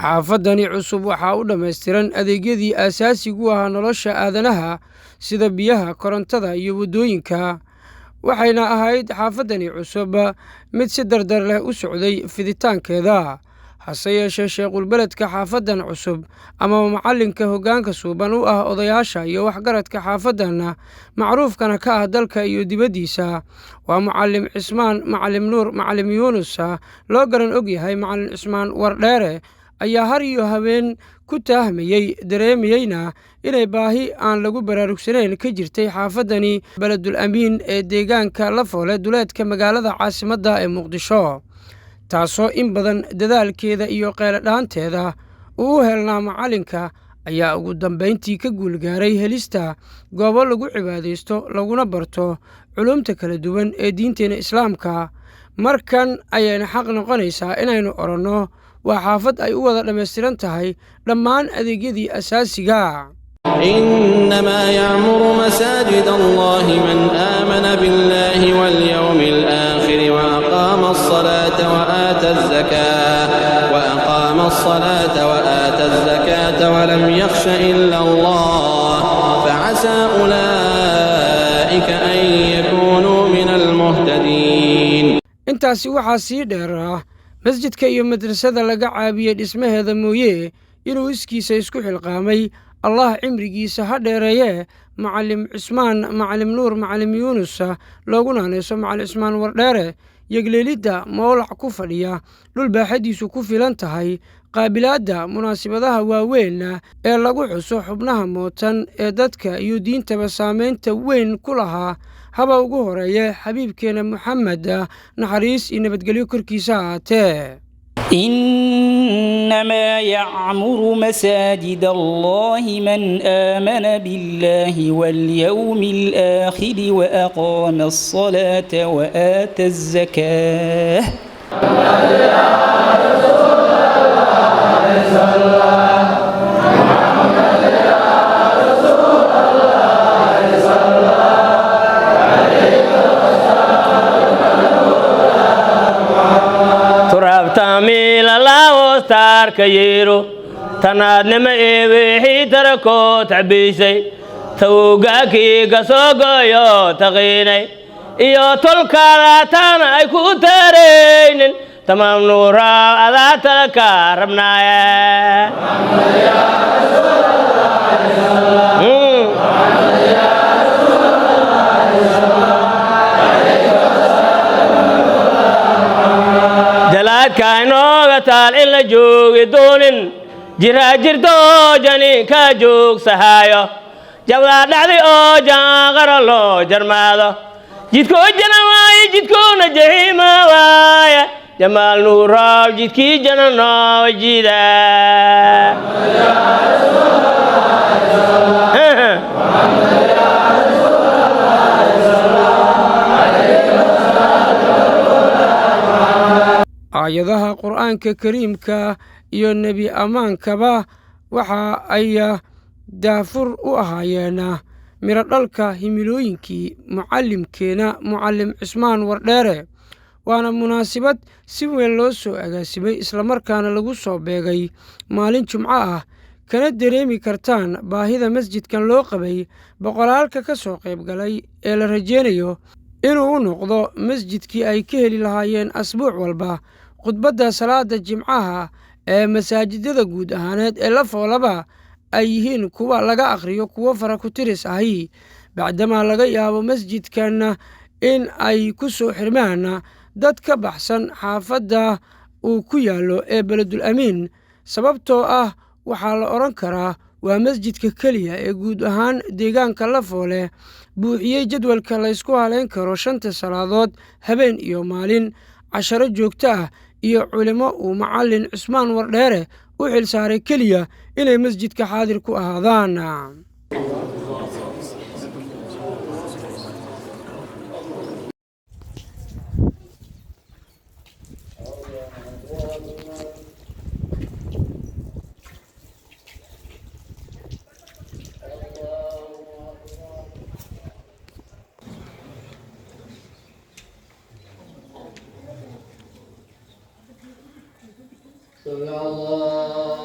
xaafadani cusub waxaa u dhammaystiran adeegyadii aasaasigu ahaa nolosha aadanaha sida biyaha, korontada iyo waddooyinka, waxayna ahayd xaafadani cusub mid si dardar leh u socday fiditaankeeda. hase yeeshee sheekhulbeledka xaafadan cusub ama macallinka hoggaanka suuban u ah odayaasha iyo waxgaradka xaafadan macruufkana ka ah dalka iyo dibaddiisa waa macallim cismaan macallim nuur macallim yuunus loo garan og yahay macallin cismaan wardheere ayaa har iyo habeen ku taahmayey dareemayeyna inay baahi aan lagu baraarugsanayn ka jirtay xaafadani beledul amiin ee deegaanka lafoole duleedka magaalada caasimadda ee muqdisho, taasoo in badan dadaalkeeda iyo qeeladhaanteeda uu u helnaa macallinka ayaa ugu dambayntii ka guulgaaray helista goobo lagu cibaadaysto laguna barto culumta kala duwan ee diinteena islaamka. markan ayayna xaq noqonaysaa inaynu odhanno waa xaafad ay u wada dhammaystiran tahay dhammaan adeegyadii asaasiga. إنما يعمر مساجد الله من آمن بالله واليوم الآخر وأقام الصلاة وآتى الزكاة ولم يخش إلا الله فعسى أولئك أن يكونوا من المهتدين. intaasi waxaa sii dheeraa masjidka iyo madrasada laga caabiyey dhismaheeda mooye inuu iskiisa isku xilqaamay allah cimrigiisa ha dheereeye macallim cismaan macallim nuur macallim yuunus loogu naanayso macallim cismaan wardheere yegleelidda mowlac ku fadhiya dhul baaxadiisu ku filan tahay qaabilaadda munaasibadaha waaweyn ee lagu xuso xubnaha mootan ee dadka iyo diintaba saamaynta weyn ku lahaa haba ugu horeeye xabiibkeena moxamed naxariis iyo nabadgelyo korkiisa ahaatee. إنما يعمر مساجد الله من آمن بالله واليوم الآخر وأقام الصلاة وآتى الزكاة. كيرو تنادنما إيوهي تركو تعبيسي توقاكي قصوقو يو تغيني إيو تلقى لاتانا ايكو تارين تمام نورا أذا تلقى ربنايا محمد يا رسول الله محمد يا رسول الله جلاد كاينو taal in la joogi doonin jiraa jirto jani ka joogsahayo jabdaa dhacday oo jaanqara loo jarmaado jidkoo jana waaye jidkoona jahiima waaye jamaal nuuraaw jidkii jana noo jida aayadaha qur'aanka kariimka iyo nebi ammaankaba waxa ay daafur u ahaayeen miro dhalka himilooyinkii mucallimkeena mucallim cismaan wardheere, waana munaasabad si weyn loo soo agaasimay islamarkaana lagu soo beegay maalin jumco ah, kana dareemi kartaan baahida masjidkan loo qabay boqolaalka ka soo qayb galay ee la rajeynayo inuu u noqdo masjidkii ay ka heli lahaayeen asbuuc walba khudbadda salaada jimcaha ee masaajidada guud ahaaneed ee lafoolaba ay yihiin kuwa laga akhriyo kuwo fara ku tiris ahi, bacdamaa laga yaabo masjidkan in ay ku soo xirmaan dad ka baxsan xaafadda uu ku yaallo ee beledul amiin, sababtoo ah waxaa la odhan karaa waa masjidka keliya ee guud ahaan deegaanka lafoole buuxiyey jadwalka laysku halayn karo 5 salaadood habeen iyo maalin, casharo joogto ah iyo culimo uu macallin cismaan wardheere u xil saaray keliya inay masjidka xaadir ku ahaadaan. سمع الله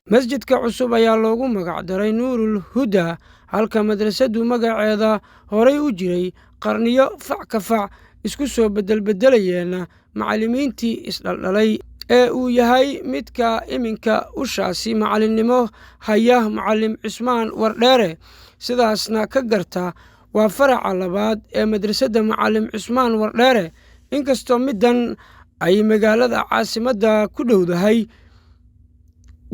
masjidka cusub ayaa loogu magac daray nuurul hudaa halka madrasadu magaceeda horay u jiray qarniyo fac ka fac isku soo beddelbeddelayeena macallimiintii isdhaldhalay ee uu yahay midka iminka ushaasi macallinnimo haya macallim cismaan wardheere sidaasna ka garta waa faraca labaad ee madrasadda macallim cismaan wardheere inkastoo middan ay magaalada caasimadda ku dhowdahay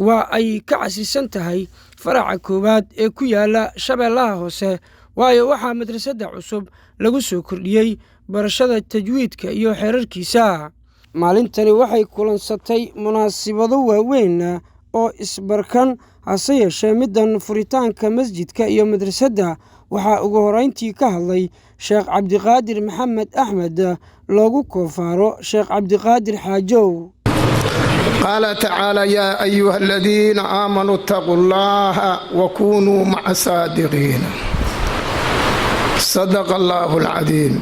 waa ay ka casiisan tahay faraca koowaad ee ku yaala shabeellaha hoose waayo waxaa madrasadda cusub lagu soo kordhiyey barashada tajwiidka iyo xeerarkiisa maalintani waxay kulansatay munaasibado waaweyn oo isbarkan hase yeeshee middan furitaanka masjidka iyo madrasadda waxaa ugu horrayntii ka hadlay sheekh cabdiqaadir maxamed axmed loogu koofaaro sheekh cabdiqaadir xaajow قال تعالى يا أيها الذين آمنوا اتقوا الله وكونوا مع الصادقين صدق الله العظيم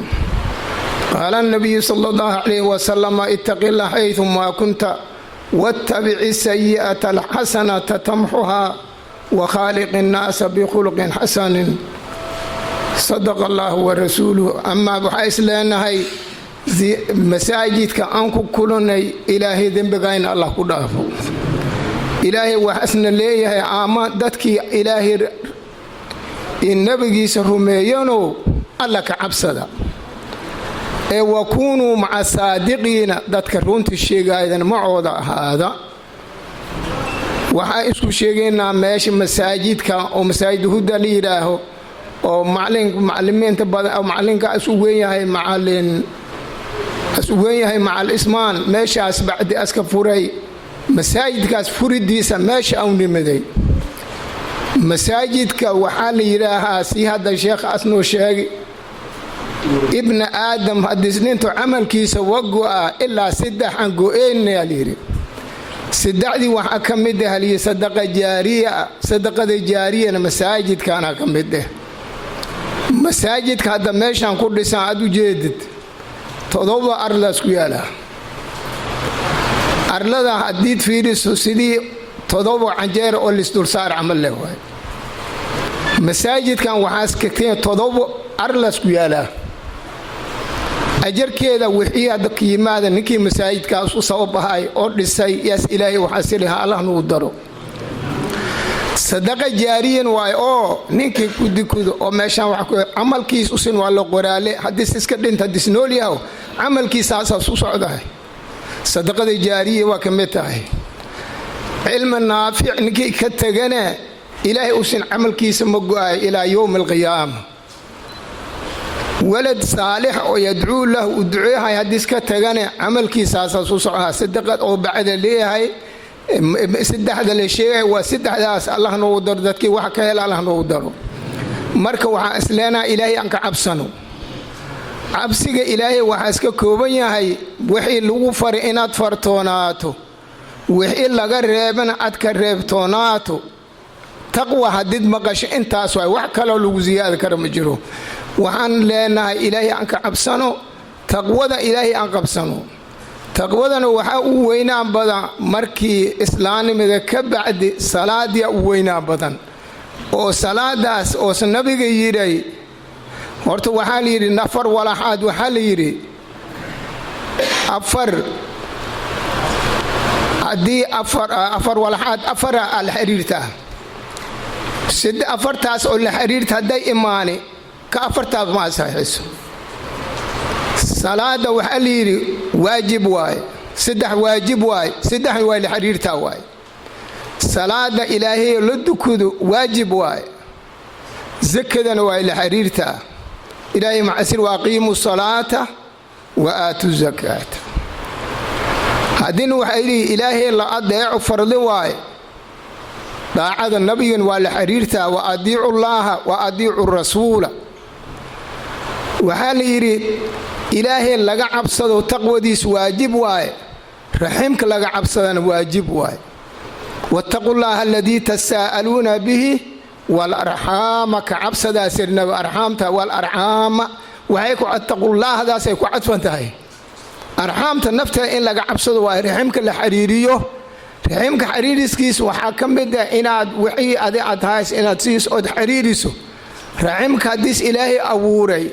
قال النبي صلى الله عليه وسلم اتق الله حيثما كنت واتبع السيئة الحسنة تمحها وخالق الناس بخلق حسن صدق الله ورسوله أما بحيث لأنها masaajidka aan ku kulannay ilaahay dembigayna allah ku dhaafo ilaahay waxaasna leeyahay ama dadkii ilaahay nabigiisa rumeeyano alla ka cabsada ee wakunuu maca saadiqiina dadka runta sheegaydan macooda ahaada waxaa isku sheegaynaa meesha masaajidka oo masaajid huda la yidhaaho oo macallimiinta badan macallinkaas u weyn yahay macallin asweeyahay macal ismaan meeshaas bacdi aska furay masaajidkaas furidiisa meesha au nimaday masaajidka waxaa la yidhaahaa si hadda sheekha asnoo sheegay ibna aadam hadisnintu camalkiisa wago'a ilaa saddex aan go'eynaya layidhi saddexdii waxaa ka mid ah liyi sadaqa jaariya sadaqada jaariyana masaajidkaana ka mid ah masaajidka hadda meeshaan ku dhisan aad u jeedid 7 arlaas ku yaala arlada haddiid fiiriso sidii 7 canjeer oo lisdul saar camal leh waay masaajidkan waxaas ka keen 7 arlaas ku yaala ajarkeeda wixii hadda qiimaada ninkii masaajidkaas u sabab ahay oo dhisay yaas ilaahay waxaa siliha allah nuu daro sadaqa jaariyan waay oo ninkii ku dikudo oo meeshaan wax ku amalkiis u sin waa la qoraale hadii iska dhinta disnooliyaho amalkiisaas u socdahay sadaqada jaariya waa ka mid tahay cilmi naafic ninkii ka tagana ilaahay u sin amalkiisa ma go'ay ilaa yawm alqiyaama walad saalix oo yad'uu lahu ud'uuha hadii iska tagana amalkiisaas u socdaa sadaqad oo bacda leeyahay saddexda la sheegay waa saddexdaas allah noo daro dadkii wax ka hel allah noo daro marka waxaa isleenaa ilaahay aan ka cabsano cabsiga ilaahay waxaa iska kooban yahay wixii lagu faray inaad fartoonaato wixii laga reebana aad ka reebtoonaato taqwa hadid maqasho intaas waay wax kaloo lagu ziyaadi karo ma jiro waxaan leenahay ilaahay aan ka cabsano taqwada ilaahay aan qabsano taqwadana waxaa u weynaan badan markii islaamnimada ka bacdi salaadiya u weynaan badan oo salaadaas oo nabiga yidhay horta waxaa la yidhi nafar walaxaad waxaa la yidhi afar haddii afar walaxaad afara la xiriirta afartaas oo la xiriirta hadday imaani ka afartaas ma saxiixayso salaada waxaa la yidhi waajib waaye saddex waajib waaye saddexna waa la xiriirtaa waaye salaada ilaahay la dukudo waajib waaye zakadana waa la xiriirtaa ilaahay macasir waaqiimu salaata wa aatu zakaata haddina waxaa yidhi ilaahay la adeeco fardi waaye daacada nabigan waa la xiriirtaa wa adiicu llaaha wa adiicu rasuula waxaa la yidhi ilaahay laga cabsado taqwadiis waajib waaye raximka laga cabsadana waajib waaye wattaqu llaaha aladii tasaa'aluuna bihi walarxaama ka cabsadaa sirnaba arxaamta walarxaama waxay ku attaqullah daas ay ku cadfan tahay arxaamta nafta in laga cabsado waa raximka la xiriiriyo raximka xiriiriskiisa waxaa ka mid ah inaad wixii aad hays inaad siis oo xiriiriso raximka hadis ilaahay abuuray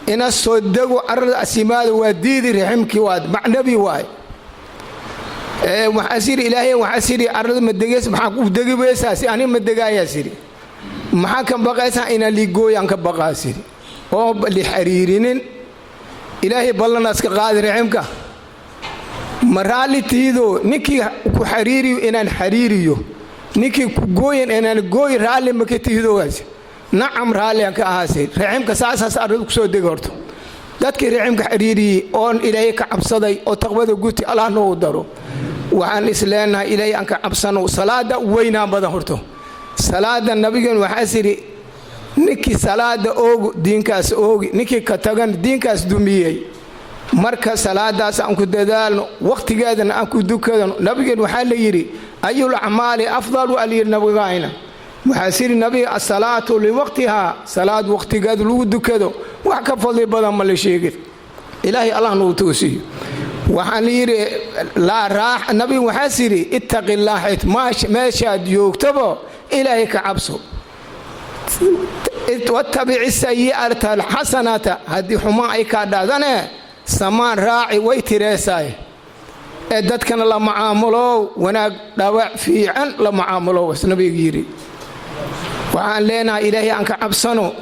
ina soo dago arada asimaada waa diidi raximki waad macnabi waay waxaasir ilaahay waxaasir arada madegeys maxaa ku degi weesaasi ani madegaaya siri maxaa ka baqaysaa ina ligooyan ka baqaasir oo li xiriirinin ilaahay ballanaas ka qaadi raximka maraalitiido ninkii ku xiriiriyo inaan xiriiriyo ninkii ku gooyin inaan gooy raali ma ka tiido waas nacam raali ka ahaasay raximka saasaas aradu ku soo deg horto dadkii raximka xiriiriyay oo ilaahay ka cabsaday oo taqwada guti Allah noo daro waxaan isleenahay ilaahay aan ka cabsano salaada weynaa badan horto salaada nabigan waxa siri ninkii salaada oogu diinkaas oogi ninkii ka tagan diinkaas dumiyay marka salaadaas aan ku dadaalno waqtigeedana aan ku dukadano nabigan waxa la yiri ayul a'maali afdalu ali nabiyina waxa siri nabi as-salaatu li waqtiha salaad waqtigeed lagu dukado wax ka fadli badan ma la sheegay ilaahay Allah noo toosiyo waxaan yiri la raax nabi waxa siri ittaqillaah maashaad joogtaba ilaahay ka cabso واتبع السيئة الحسنة هذه حما أي كادادنا سمان راعي ويتريساي إدت كان الله معامله وانا دواء في عن الله معامله وسنبي يجري وعن لنا إلهي أنك عبسنو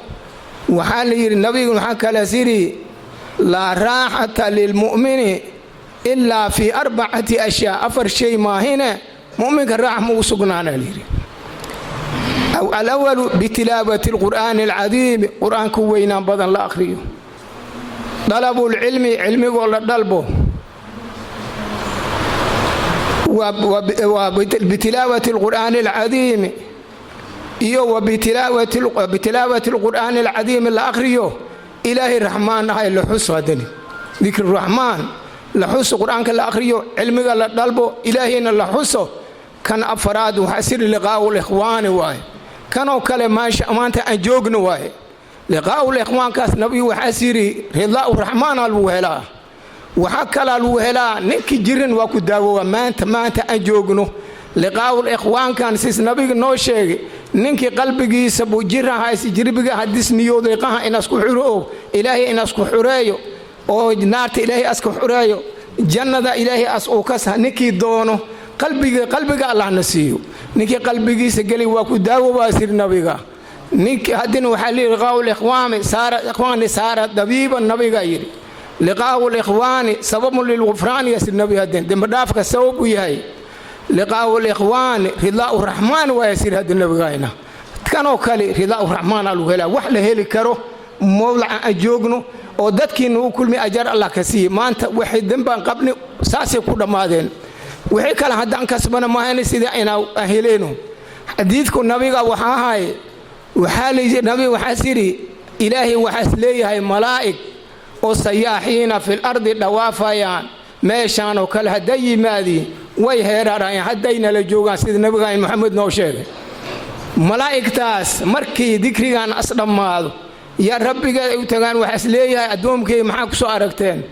وحال يجري النبي وحكى لسيري لا راحة للمؤمن إلا في 4 أشياء أفر شيء ما هنا مؤمن الرحمة وسقنانا ليري الأول بتلاوة القرآن العظيم قرآن كوينا بدن لا أخريه طلب العلم علمي ولا طلبه وبتلاوة القرآن العظيم وبتلاوة القرآن العظيم لا أخريه إلهي الرحمن هاي لحس هذني ذكر الرحمن لحس القرآن كلا أخريه علمي ولا طلبه إلهي لحسه كان أفراد وحسر لقاء الإخوان واي كانوا كلمة أمانة أجوجن واي لقاء الإخوان كاس نبي وحسيري رضا الرحمن الوهلا وحكى الوهلا نك جرن وكداو ما أنت أجوجنه لقاء الإخوان كان سيس نبي نوشة نك قلبي سبو جرها هاي سجربي حدث نيود لقاها إن أسكو حرو إلهي إن أسكو حريو أو نارت إلهي أسكو حريو جنة إلهي أسكو كسها نكي دونه قلبك الله نسيه نكي قلبك سجلي وكداو باسر نبيك نك هدين وحلي لقاء الإخوان صار دبيب النبي غيري لقاء الإخوان سبب للغفران يسر النبي هدين دم دافك السبب وياي لقاء الإخوان رضا الرحمن ويسر هدين النبي غينا كانوا كلي رضا الرحمن الوهلا وحله هلي كرو مولع أجوجنو ودتك إنه كل ما أجر الله كسيه ما أنت واحد دم قبل ساسي كل ما ذين وحي كلا هدان كسبنا ما هني سيدا إنا أهلينه حديثكم نبي وحاهاي وحالي نبي وحسيري إلهي وحسلي هاي ملائك والسياحين في الأرض دوافيان ما شانوا كلا هدي ماذي ويهيرا هدينا لجوغان سيد نبي محمد نوشيغ ملائك تاس مركي ذكري عن أصلا ماذا يا ربي قال وحسلي هاي أدومك محاك سؤالكتين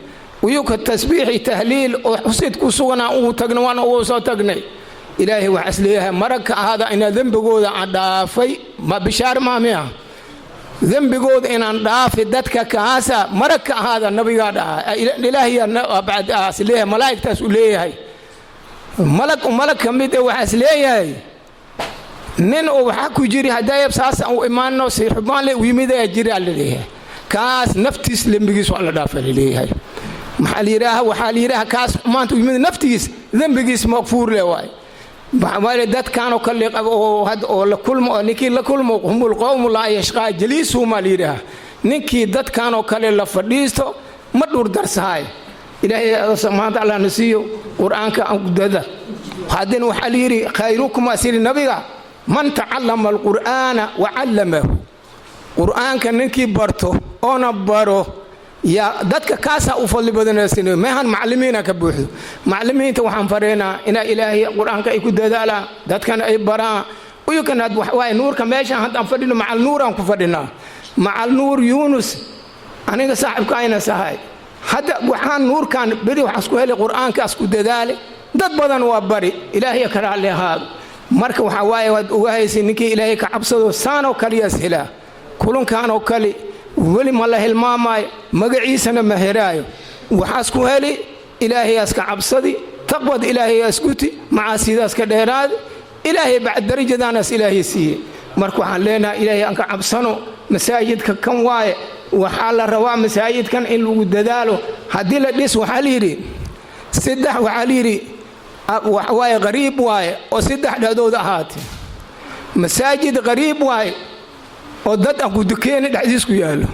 ويوك التسبيح تهليل وحسيت كسونا وتقني وانا وصوتقني إلهي وحسليها مرك هذا إن ذنب جود عدافي ما بشار ما ميا ذنب جود إن عدافي دتك كاسة مرك هذا النبي قال إلهي بعد أسليها ملائكة تسوليها ملك كميت وحسليها نن وحكوا جري هدايا بساس أو إيمان نصير حبان لي ويميدا يجري عليه كاس نفتيس لمبيجيس على دافع ليه محليراها وحاليراها كاس ما أنتوا يمين نفتيس ذنبيجيس مغفور له واي بعوالدات كانوا كل هاد ولا كل نكي لكل هم القوم لا يشقى جليسهم عليها نكي دات كانوا كل لفديستو ما دور درس هاي إلهي سبحانه وتعالى نسيه قرآن كأقدده هادين وحليري خيركم أسير النبي من تعلم القرآن وعلمه قرآن كنكي برتو أنا برو يا دتك كاسة أفضل بدنا السنة ما هن معلمين كبوحد معلمين توحن فرينا إن إلهي القرآن كيكون دالا دت كان أي برا ويمكن هاد واي نور كماشة هاد أنفردنا مع النور أنكو فردنا مع النور يونس aniga saaxiibkaayna sahay hadda waxaan nuurkan beri waxaan isku helay qur'aanka isku dadaale dad badan waa bari ilaahay ka raali ahaado marka waxa waaye waad ogaayay ninkii ilaahay ka cabsado saano kaliya helaa kulankan oo kali wali ma la hilmaamay magaciisana ma heraayo waxa isku helay ilaahay aska cabsadi taqwad ilaahay askuti macaasidaas ka dheeraad ilaahay bacd darajadanas ilaahay siiye marka waxaan leenahay ilaahay aan ka cabsano masaajidka kan waaye waxaa la rabaa masaajidkan in lagu dadaalo haddii la dhis waxaa la yidhi saddex waxaa la yidhi waaye qariib waaye oo saddex dhexdood ahaatee masaajid qariib waaye oo dad aan ku dukeeni dhexdiis ku yaallo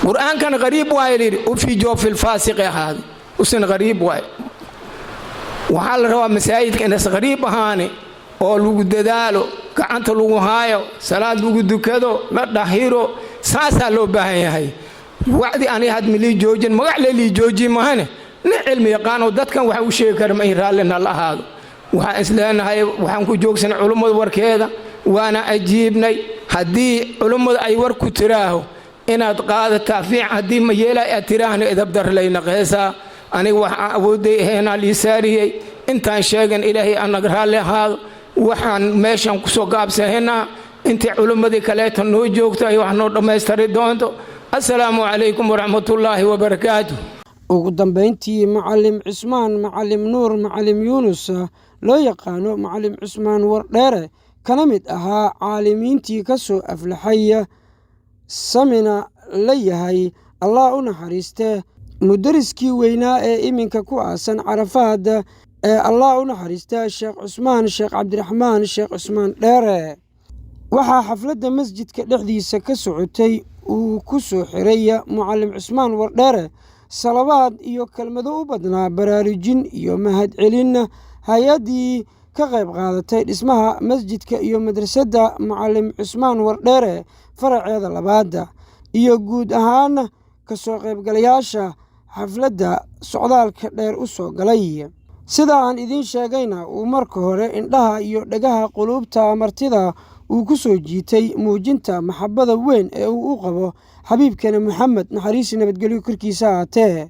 qur'aankan qariib waaye la yidhi ufi joofil faasiqi ahaade usan qariib waaye waxaa la rabaa masaajidka inas qariib ahaani oo lagu dadaalo gacanta lagu haayo salaad lagu dukado la dhahiro saasaa loo baahan yahay wacdi ani had milii joojin magac leelii jooji mahane nin cilmi yaqaano dadkan waxa u sheegi kara ma ay raallina la ahaado waxaan isleenahay waxaan ku joogsan culummada warkeeda waana ajiibnay haddii culummada ay war ku tiraaho inaad qaadataa fiican haddii ma yeelay aad tiraahna idabdar layna qeesaa aniga waxaan awoodday ahaynaa lii saariyey intaan sheegan ilaahay annaga raalli ahaado waxaan meeshan ku soo gaabsahaynaa intii culummadii kaleeta noo joogto ay wax noo dhammaystiri doonto assalaamu calaykum waraxmatullaahi wabarakaatu ugu dambayntii macalim cismaan macalim nuur macalim yuunus loo yaqaano macalim cismaan wardheere kana mid ahaa caalimiintii ka soo aflaxay samina la yahay allah u naxariiste mudariskii weynaa ee iminka ku aasan carafaad ee allah u naxariista sheekh cusmaan sheekh cabdiraxmaan sheekh cusmaan dheere waxaa xafladda masjidka dhexdiisa ka socotay uu ku soo xiray mucalim cismaan wardheere salabaad iyo kelmado u badnaa baraarujin iyo mahadcelin hay-addii ka qayb qaadatay dhismaha masjidka iyo madrasadda mucalim cismaan wardheere faraceeda labaada iyo guud ahaan ka soo qaybgalayaasha xafladda socdaalka dheer u soo galay sida aan idiin sheegayna uu marka hore indhaha iyo dhagaha quluubta martida uu ku soo jiitay muujinta maxabbada weyn ee uu u qabo xabiibkeena moxamed naxariisi nabadgelyo korkiisa ahaatee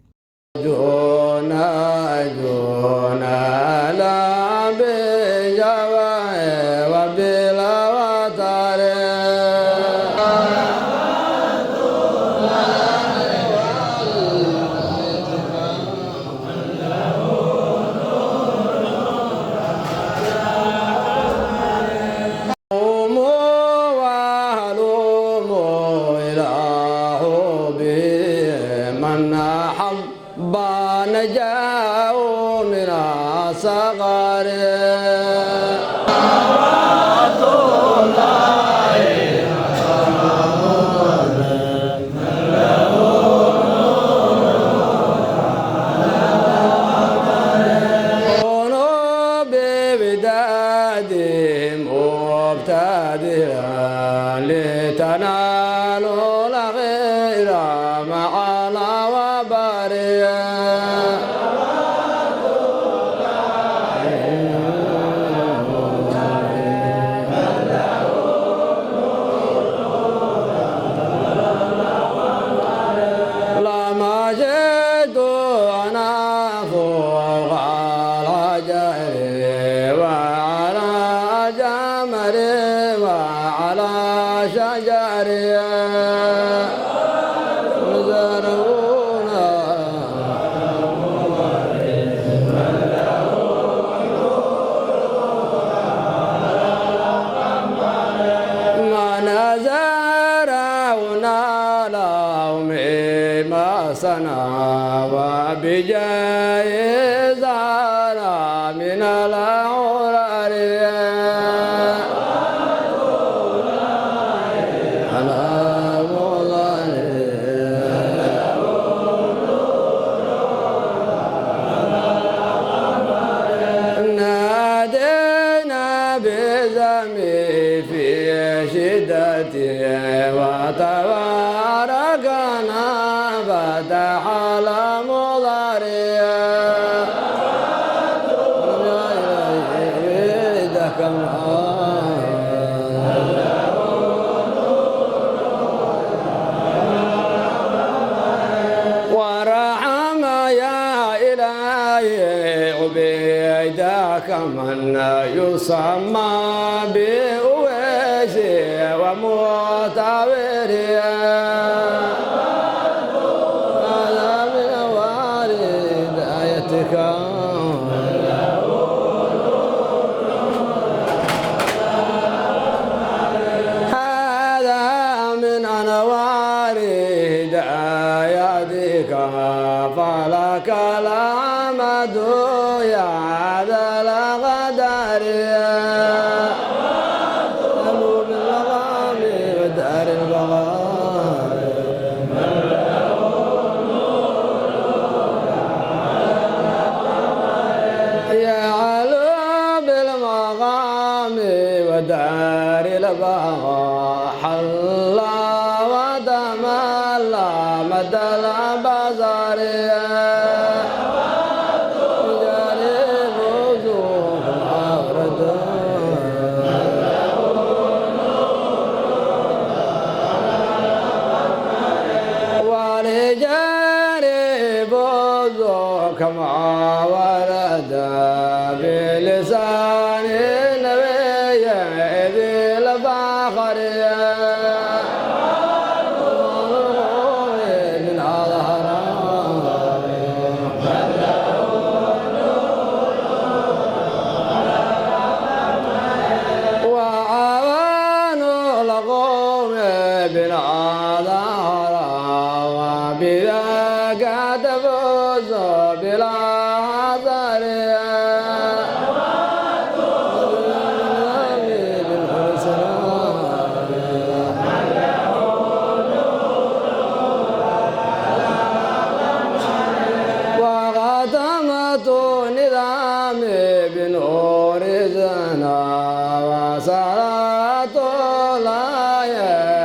يسمى بأويس ومعتبر هذا من وارد آيتك هذا من أنوار هدايتك فلك الحمد يا ذا القدر قلوب الغرام ودار البغار يا علوم المغام ودار البغار حل ودمل مدى البصر كما ورد بلسان النبي ذي الفخر من أظهر وعوان القوم بالأظهر وبذاك تفوز بلا حذر وختمت نظامي بنور زنا وصلاة الله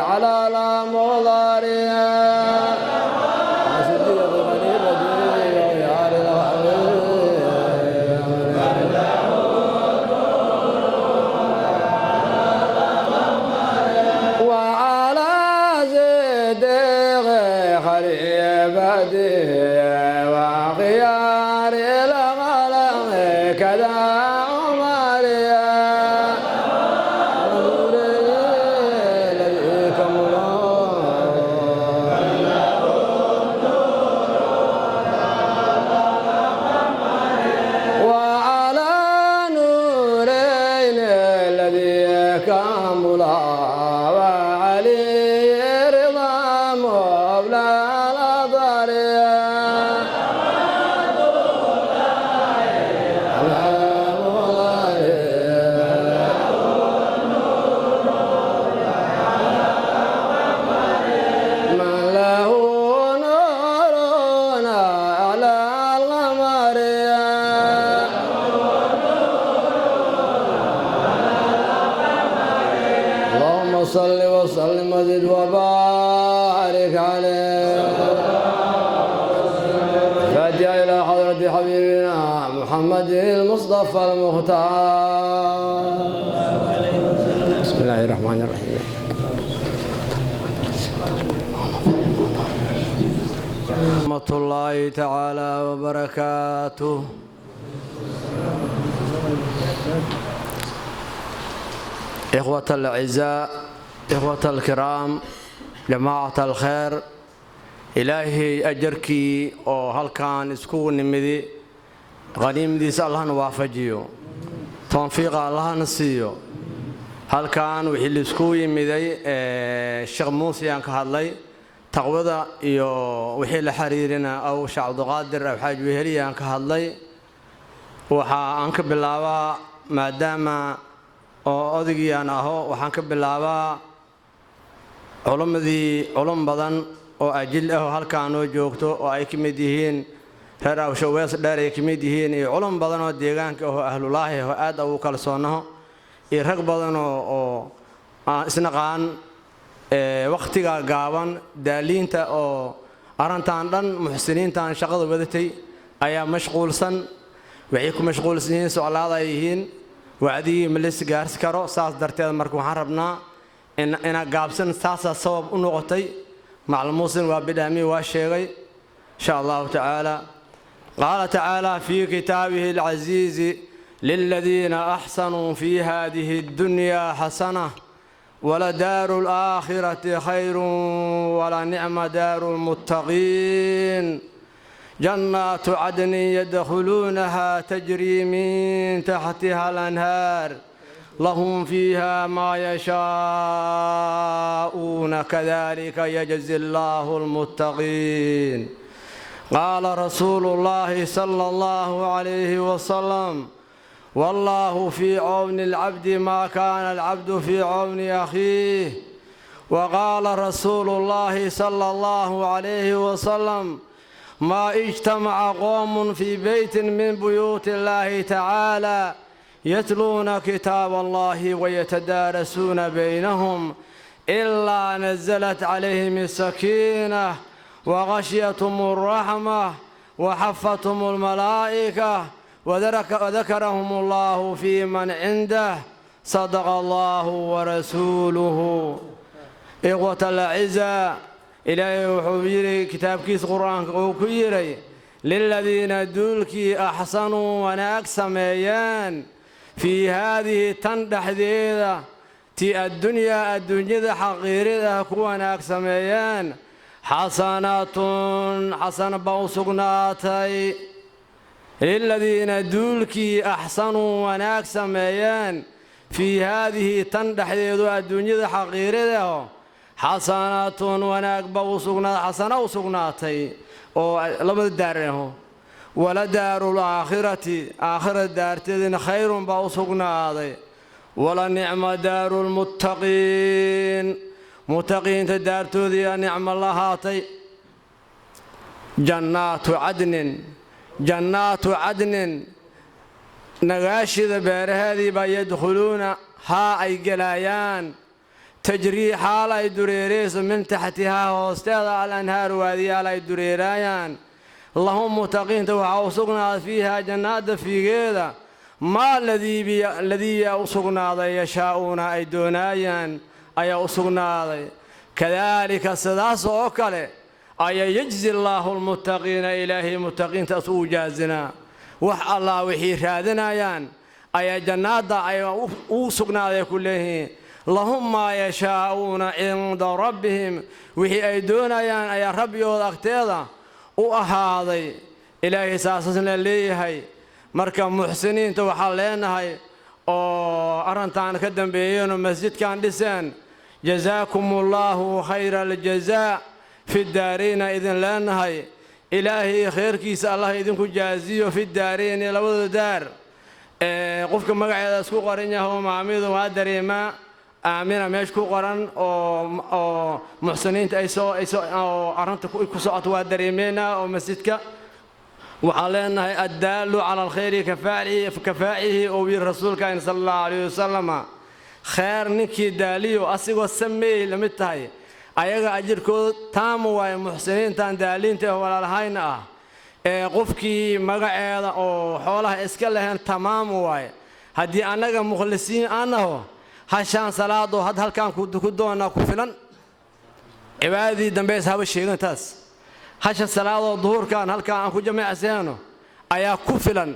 على المضر وخيار الغلق كذا عمر وعلى نورين الذي كملا وعلي رضا مولى صل وسلم وزد وبارك عليه فاتحة إلى حضرة حبيبنا محمد المصطفى المختار بسم الله الرحمن الرحيم ورحمة الله تعالى وبركاته إخوة الأعزاء إخوة الكرام جماعة الخير إلهي أجركي أو هل كان اسكون نمدي غنيم ديس الله نوافجيو توفيق الله نسيو هل كان وحيل اسكو يمدي الشيخ موسى أنك هاللي تقوضا يو وحيل حريرنا أو شعب قادر أو حاج وهري أنك هاللي وحا أنك بالله ما دام oo odaygii aho waxaan ka bilaabaa culum badan oo ajil ah halkaan oo joogto oo ay kamid yihiin reer Awshawees dheer ay kamid yihiin iyo culum badan oo deegaanka oo ahlulaahi oo aad ugu kalsoonaho iyo rag badan oo isna qaan waqtiga gaaban daaliinta oo arintan dhan muxsiniintan shaqada wadatay ayaa mashquulsan waxay ku mashquulsan yihiin su'aalaada ay yihiin وعدي ملس جارس كرو ساس درتي مركو حربنا إن قابسن ساسا صوب نقطي مع الموسم وبدامي واشيغي إن شاء الله تعالى قال تعالى في كتابه العزيز للذين أحسنوا في هذه الدنيا حسنة ولدار الآخرة خير ولنعم دار المتقين جنات عدن يدخلونها تجري من تحتها الأنهار لهم فيها ما يشاءون كذلك يجزي الله المتقين. قال رسول الله صلى الله عليه وسلم والله في عون العبد ما كان العبد في عون أخيه. وقال رسول الله صلى الله عليه وسلم ما اجتمع قوم في بيت من بيوت الله تعالى يتلون كتاب الله ويتدارسون بينهم إلا نزلت عليهم السكينة وغشيتهم الرحمة وحفتهم الملائكة وذكرهم الله في من عنده. صدق الله ورسوله. إخوة الأعزاء إلهي وحبيري كتاب كيس قرآن وكيري للذين دولكي أحسنوا وناك سميان في هذه تندح ذيذة تي الدنيا حقيرة كوناك سميان حسنات حسن بوسقناتي للذين دولكي أحسنوا وناك سميان في هذه تندح ذيذة الدنيا حقيرة حسنات وناك بوسقنات حسنة وسقناتي لما داره ولدار الآخرة آخر الدار تدين خير بوسقناتي ولنعم دار المتقين متقين تدار تذي نعم الله هاتي جنات عدن نغاشد بير هذه بيدخلون ها أي قلايان تجري حال أي دريريس من تحتها وستاذ على الأنهار وهذه على أي دريريان اللهم متقين توحوصقنا فيها جنات في غيرها ما الذي يوصقنا يشاءون أي دونايان أي وصقنا كذلك سداس أوكله أي يجزي الله المتقين إلهي متقين تسوء جازنا وح الله وحي هذنا يان أي جنات أي وصقنا كله لهم ما يشاءون عند ربهم وحي أي دونايان أي رب يوضاقتيضا وأهاضي إلهي ساسسنا ليهي مركب محسنين توحلينهي أرنتان كدن بيين مسجد كان لسان جزاكم الله خير الجزاء في الدارين إذن لأنهي إلهي خير كيس الله إذن كجازيه في الدارين لو دار قفكم مقعد اسكو قرنيه معميد وادري ما آمين ماشكو قرن أو محسنين أيسو أرنت كسوات وادري منا ومسجدك وعلينا الدال على الخير كفاعله أو الرسول كان صلى الله عليه وسلم خير نكي داليو أسيغو سمي لمتهي أيغا أجركو تام واي محسنين تان دالين تيه ولا لهينا قفكي مقعد أو حولها إسكالهن تمام واي هدي أناغا مخلصين أنه هشان صلاة هاد هالكان كدونا كفلن عبادي دنبيس هاو الشيغن تاس هشان صلاة الظهور كان هالكان كجميع سيانو أيا كفلن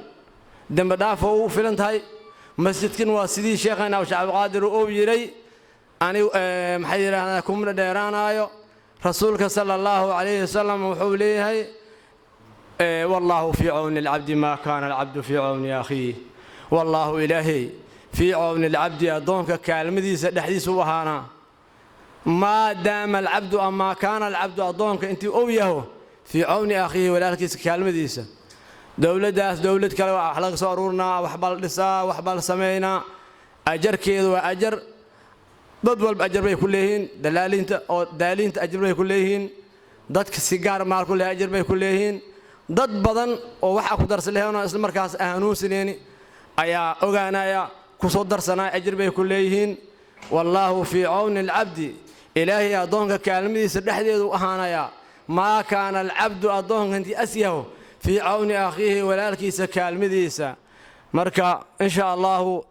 دنب دافو فلن تاي مسجد كن واسدي شيخنا وشعب قادر أو يري أنا محيرنا كم ديرانا أيو رسولك صلى الله عليه وسلم وحوليه والله في عون العبد ما كان العبد في عون أخيه والله إلهي في عون العبد أدونك كالمدي دحديث وهانا ما دام العبد أما كان العبد أدونك أنت أويه في عون أخيه ولكن كالمديسة دولة كلا أحلق صارورنا وحبال لسا وحبال سمينا أجر كيد وأجر ضد والأجر بي كلهين دالين أجر بي كلهين ضد سيجار مال كل أجر بي كلهين ضد بدن ووحى كدرس لهنا اسم مركز أهنوس ليني أيا أوجانا يا كصود درسنا أجر بي كلهين والله في عون العبد إلهي أدونك كلمة سرحدي وأهانا يا ما كان العبد أدونك أنت أسيه في عون أخيه ولا لكيس كالمديسة مركا إن شاء الله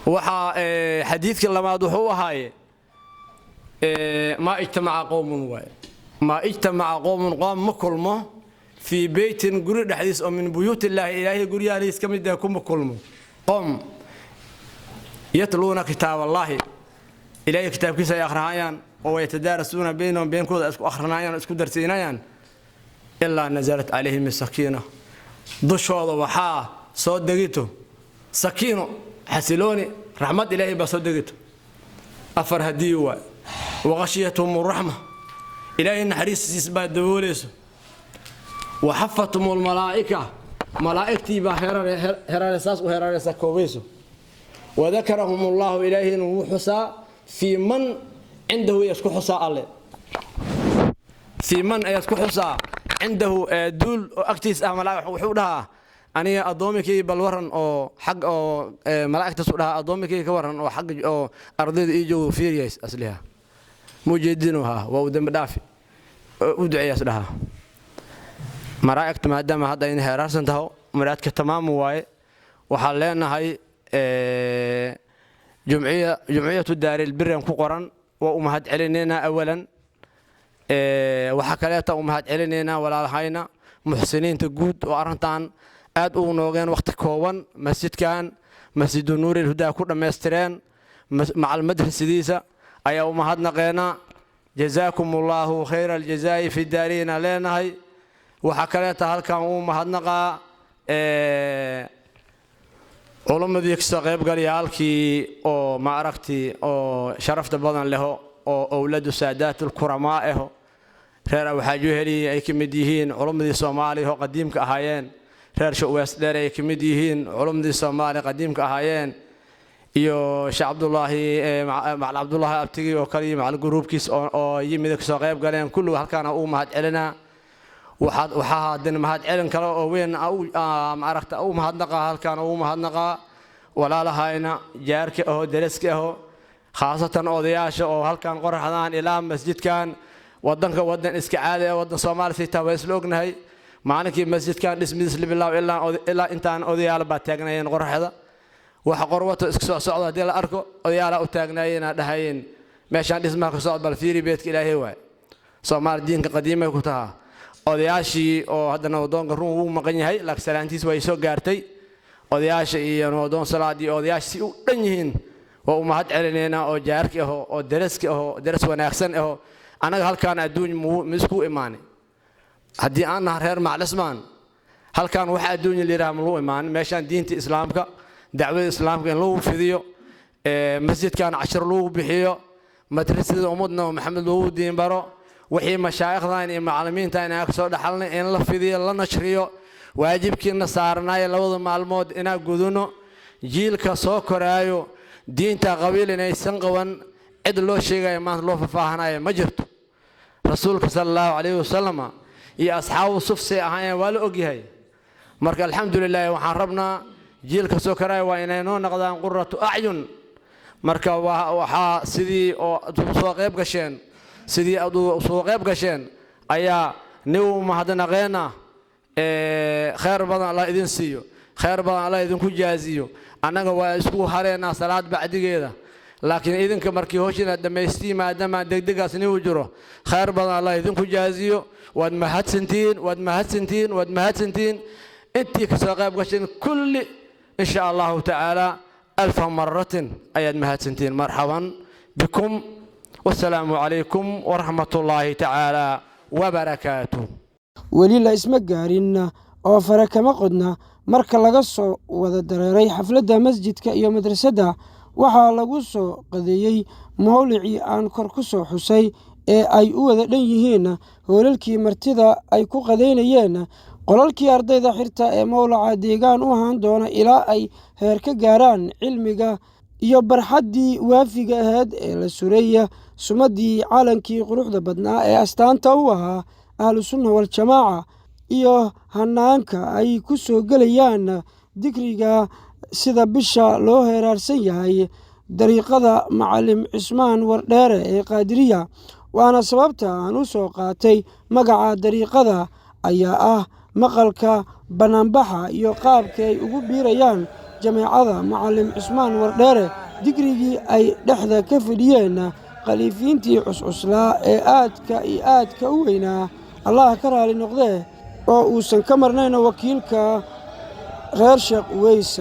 وحا حديث لما دوحوا هاي ما اجتمع قوم قوم مكلمه في بيت قرد حديث من بيوت الله إلهي قريا ليس كم يدكم كلمه قم يتلون كتاب الله إلهي كتاب كيس يقرأان ويتدارسون بينهم بين كود أخرنايان اسكو درسينايان إلا نزلت عليهم السكينة ضشوا وحا صوت دقيته سكينة حسلوني رحمة إلهي بصوت دقيته أفر هديوا وغشيتهم الرحمة إلهي النحريس يسبى الدوليس وحفتهم الملائكة ملائكتي بهرارساس وهرارسا كوبيسو وذكرهم الله إلهي وحسا في من عنده يسكو حسا الله في من يسكو حسا عنده دول أكتيس ملائكة وحودها أنا أضومكي بالورن أو حق أو ملائكة تسودها أضومكي كورن أو حق أو أرضي يجوا فيريس أصلها مجدينها وودم دافي ودعي أصلها ملائكة ما دام هذا إنها راسنتها ملائكة تمام واي وحلينا هاي جمعية الدار البر كقرن وأمهات علينا أولا وحكالات أمهات علينا ولا هاينا محسنين تجود وأرنتان aad u noogeen waqti kooban masjidkan masjidu nuur ilhudaa ku dhameystireen macal madrasadiisa ayaa u mahadnaqeena jazaakumullahu khayra aljazaa'i fi daarina leenahay waxa kale ta halkan u mahadnaqaa culumadii ka soo qayb galayaalkii oo ma aragti oo sharafta badan leh oo awladu saadatul kuramaa reer waxaa heli ay kamid yihiin culumadii Soomaaliya oo qadiimka ahaayeen reer shawaas dheer ay kamid yihiin culumdii Soomaaliya qadiimka ahaayeen iyo Sheekh Abdullaahi Abtigi oo kaliya macal groupkiis oo yimid ka soo qayb galeen kullu halkaan uu mahad celina waxa hadan mahad celin kale oo weyn ma aragta uu mahadnaqa halkaan uu mahadnaqa walaalahayna jaarka oo daraska oo khaasatan odayaasha oo halkaan qoraxdaan ilaa masjidkan wadan iska caadi ah wadan Soomaaliya si tawaasul ognahay maalinkii masjidkan dhismidiis la bilaabo ilaa intaan odayaal baa taagnayeen qorraxda waxa qorwato isku soo socdo hadii la arko odayaal u taagnaayeen dhahayn meeshaan dhismaha ka socdo bal fiiri beedka Ilaahay waay Soomaali diinka qadiimay ku taha odayaashii oo hadana wadoonka run uu maqan yahay laakiin salaantiis way soo gaartay odayaasha iyo wadoon salaadii odayaashii u dhan yihiin oo u mahad celinayna oo jaarka oo daraska oo daras wanaagsan oo anaga halkaan adduun misku imaanay haddii aan reer maclismaan halkaan waxa adduunyo leeyahay ma loo imaan meeshaan diinta islaamka dacwada islaamka in loo fidiyo masjidkan 10 loo bixiyo madrasada ummadna maxamed loo diin baro wixii mashaayikhdan iyo macallimiinta inay ka soo dhaxalnay in la fidiyo la nashriyo waajibkiina saarnaa labada maalmood ina guduno jiilka soo koraayo diinta qabiil inaysan qaban cid loo sheegay maanta loo faahfaahanayo ma jirto rasuulka sallallahu alayhi wasallam iyo asxaabu sufsi ahaayeen waa la ogyahay marka alxamdulillaah waxaan rabnaa jiilka soo koray waa inay noo noqdaan qurratu acyun marka waxa sidii oo soo qayb gasheen ayaa niw mahadnaqeena khayr badan Allah idin siiyo khayr badan Allah idin ku jaaziyo anaga waa isku hareena salaad bacdigeeda laakiin idinka markii hooshina dhameystii maadaama degdegaas niw jiro khayr badan Allah idin ku jaaziyo واد مهتسنتين انتي كساقاب قشن كل ان شاء الله تعالى 1000 مرة اياد مهتسنتين مرحبا بكم والسلام عليكم ورحمة الله تعالى وبركاته وليلا اسم قارين oo fara kama qodna marka laga soo wada dareeray xafladda masjidka iyo madrasada waxaa lagu soo qadeeyay mawlici aan kor ku soo xusay ee ay u wada dhan yihiin hoolalkii martida ay ku qadeynayeen qolalkii ardayda xirta ee mawlaca deegaan u ahaan doona ilaa ay heer ka gaaraan cilmiga iyo barxaddii waafiga ahayd ee la sureeya sumadii caalankii quruxda badnaa ee astaanta u ahaa ahlu sunna wal jamaaca iyo hanaanka ay ku soo gelayaan dikriga sida bisha loo heeraarsan yahay dariiqada macallim Cismaan Wardheere ee Qaadiriya waana sababta aan u soo qaatay magaca dariiqada ayaa ah maqalka banaanbaxa iyo qaabka ay ugu biirayaan jameecada macallim Cismaan Wardheere dikrigii ay dhexda ka fadhiyeen khaliifiintii cuscuslaa ee aadka u weynaa Allah ka raali noqdee oo uusan ka marnayn wakiilka reer Sheekh Uways.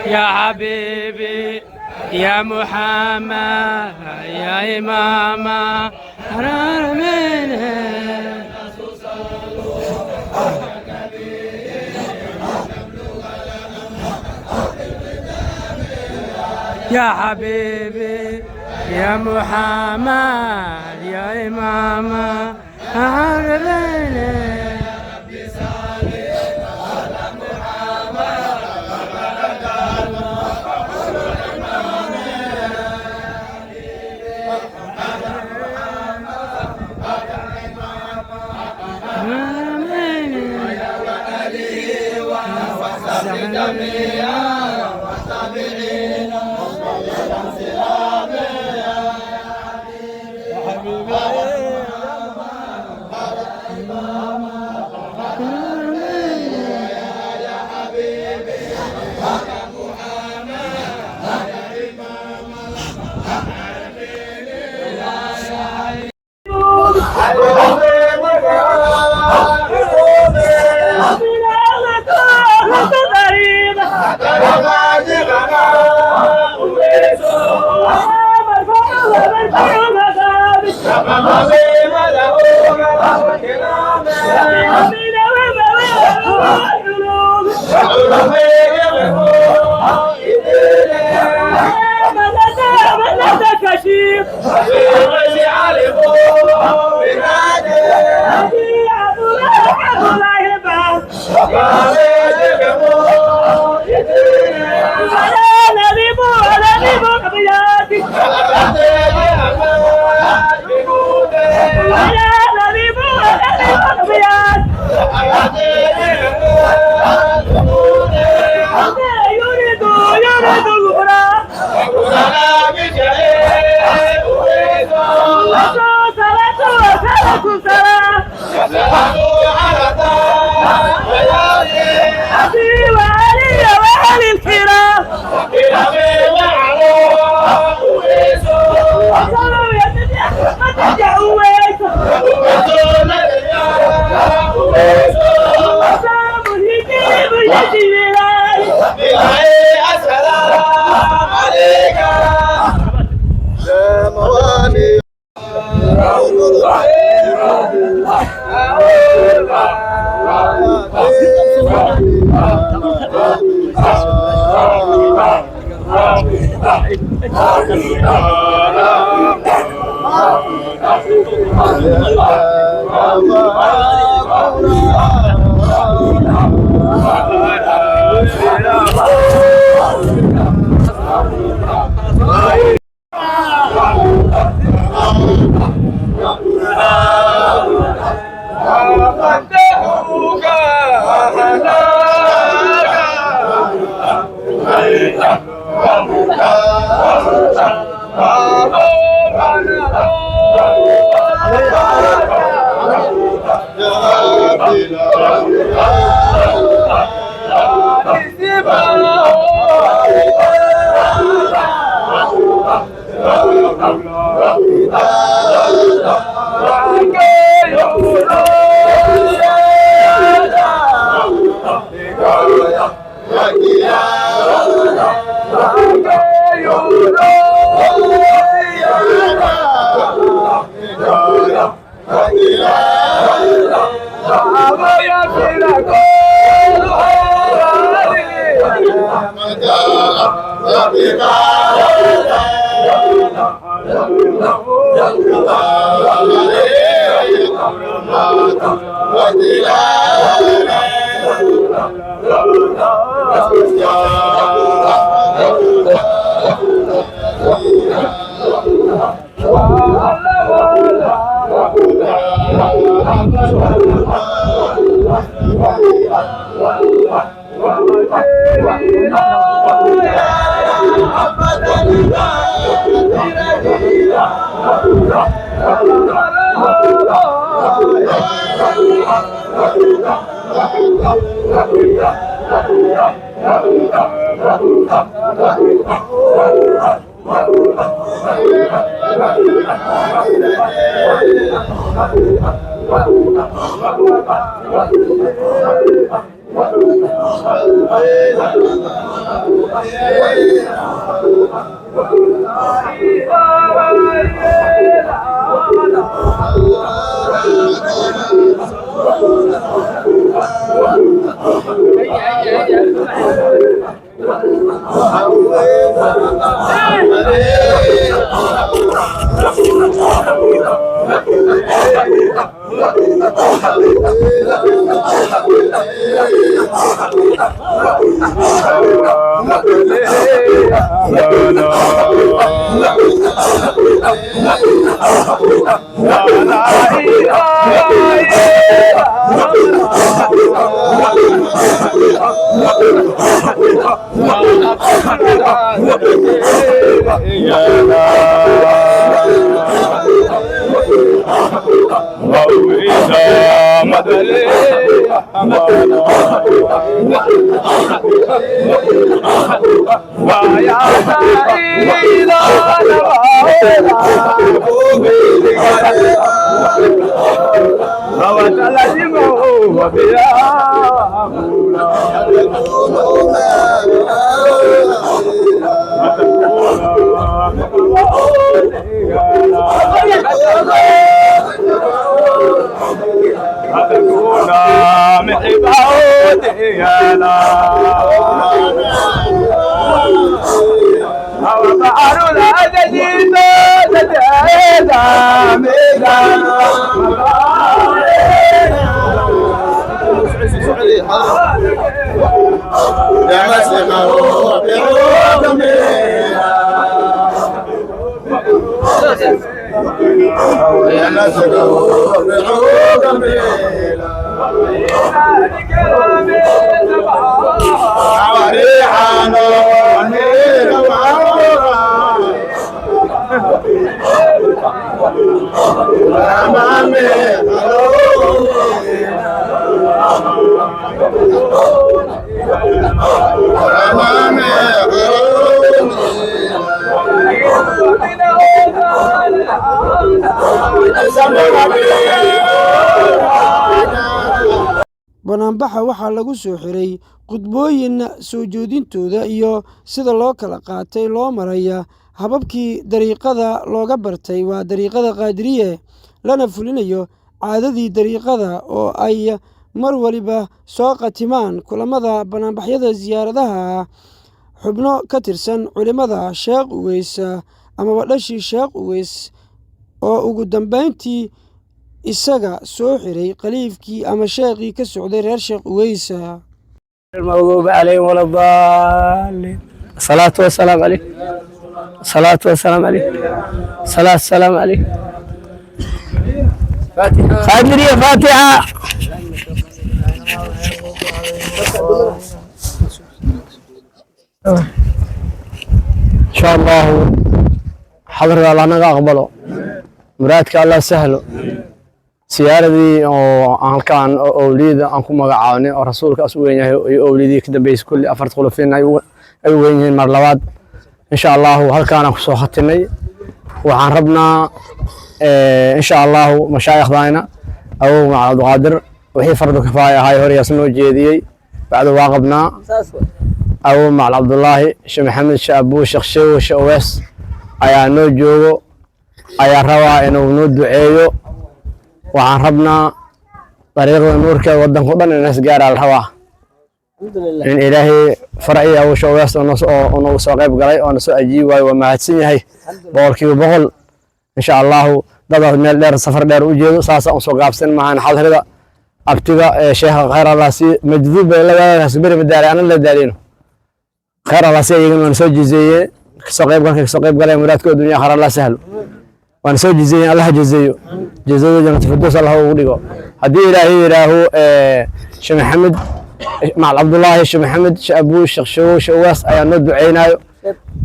يا حبيبي يا محمد يا إمام الحرمين يا حبيبي يا محمد يا إمام الحرمين banaanbaxa waxaa lagu soo xiray khudbooyin soo jeedintooda iyo sida loo kala qaatay loo maraya hababkii dariiqada looga bartay waa dariiqada qaadiriye lana fulinayo caadadii dariiqada oo ay mar waliba soo qatimaan kulamada banaanbaxyada siyaaradaha xubno ka tirsan culimmada sheekh uweys amaba dhashii sheekh uweys oo ugu dambayntii isaga soo xiray khaliifkii ama sheekhii ka socday reer sheekh uweys المغضوب عليهم ولا الضالين الصلاة والسلام عليك الصلاة والسلام عليك الصلاة والسلام عليك قادرية فاتحة إن شاء الله حضر الله نقا أقبله مرادك الله سهله سيارتي أو كان أوليد أنكم مقعوني أو رسولك أسوين أوليدي كده بيس كل أفرد خلفين أيوين مرلوات إن شاء الله هل كان أكسو خطني وعن ربنا إن شاء الله مشايخ ضاينا أو مع عبد القادر وهي فرض كفاية هاي هوري يسنو جيدي بعد واقبنا أو مع عبد الله شيخ محمد شابو شيخ شو شيخ ويس أيا نو جوجو أيا روا إنه نو دعيو وعن ربنا طريق نورك ودن خضن الناس قال على الهواء إن إلهي فرعي أو شويس ونو ساقيب قلي ونسو أجيب وما هتسيني هاي بقولكي وبقول إن شاء الله ضد ميل دير سفر دير وجيدو ساسا ونسو قابسين معنا حال هذا أبتغى شيخ خير الله سي مجذوب لا نسبر بالداري أنا اللي دارينه خير الله سي يقولون نسو جزية ساقيب قلي مرادكو الدنيا خير الله سهل ونسو جزية الله جزيه جزيه جنة الفردوس الله وليقو هدي إلهي إلهو شيخ محمد مع عبد الله شيخ محمد شيخ أبو شيخ شواس أيا نود عينايو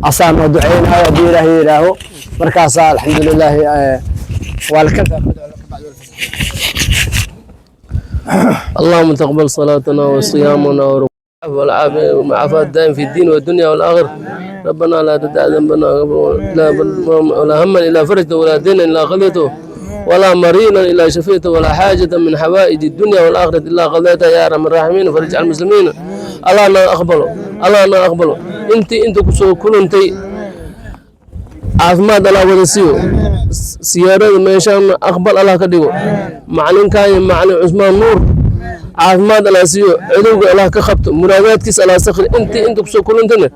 أصلا نود عينايو هدي إلهي إلهو مركز الحمد لله والكفى اللهم تقبل صلاتنا وصيامنا والعافية ومعافاة دائم في الدين والدنيا والآخرة ربنا لا تدع ذنبنا ولا هما إلا فرجته ولا دينا إلا قضيته ولا مريضا إلا شفيته ولا حاجة من حوائج الدنيا والآخرة إلا قضيتها يا أرحم الراحمين فرج على المسلمين. الله أنا أقبله، الله أنا أقبله. أنت كل أنت عافماد الله ودسيو سيارة ميشان أقبل الله كديو معلن كاين معلن عثمان نور عافماد الله سيو عدوك الله كخبط مرادات كيس الله سخر أنت كسو كل أنتنا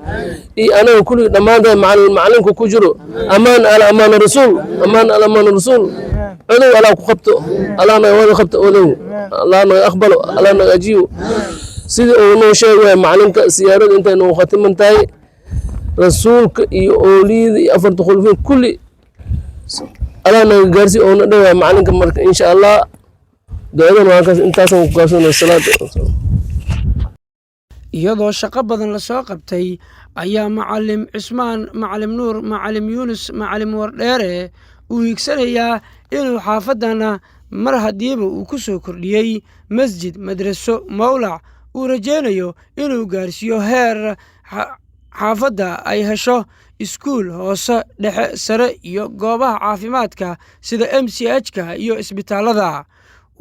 أنا كل نماذج معلن كوجرو أمان على أمان الرسول أمان على أمان الرسول عدو الله كخبط الله أنا وين خبط أولو الله أنا أقبله الله أنا أجيو سيد أولو شيء معلن سيارة أنت إنه ختم انتهي رسولك يوليد أفرد خلفين كل الله نجارسي أو ندوا معلنك مرك إن شاء الله دعونا معك أنت سوف الصلاة. iyadoo shaqo badan la soo qabtay ayaa macalim cismaan macalim nuur macalim yuunus macalim wardheere uu hiigsanayaa inuu xaafadana mar haddiiba uu ku soo kordhiyey masjid madraso mawlac uu rajaynayo inuu gaarsiiyo heer xaafadda ay hesho iskuul hoose dhexe sare iyo goobaha caafimaadka sida MCH-ka iyo isbitaallada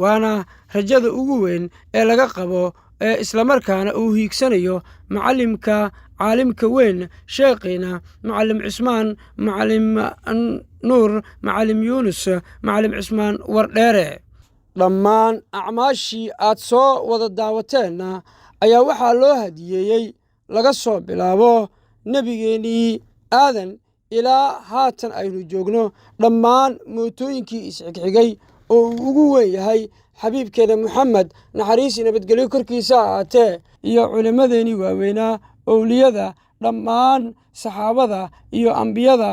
waana rajada ugu weyn ee laga qabo ee islamarkaana uu hiigsanayo macalimka caalimka weyn sheekhiina macalim cismaan macalim nuur macalim yuunus macalim cismaan wardheere dhammaan acmaashii aad soo wada daawateenna ayaa waxaa loo hadiyeeyey laga soo bilaabo nebigeennii aadan ilaa haatan aynu joogno dhammaan mootooyinkii isxigxigay oo uu ugu weyn yahay xabiibkeena moxamed naxariisii nabadgelyo korkiisa ahaatee iyo culimmadeennii waaweynaa owliyada dhammaan saxaabada iyo ambiyada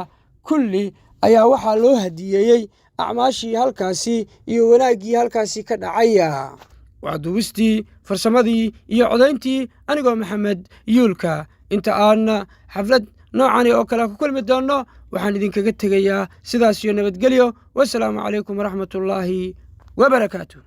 kulli ayaa waxaa loo hadiyeeyey acmaashii halkaasi iyo wanaaggii halkaasi ka dhacaya waa duubistii farsamadii iyo codayntii anigoo maxamed yuulka inta aan xaflad noocani oo kale ku kulmi doonno waxaan idinkaga tegayaa sidaas iyo nabadgelyo wasalaamu calaykum waraxmatullaahi wabarakaatu.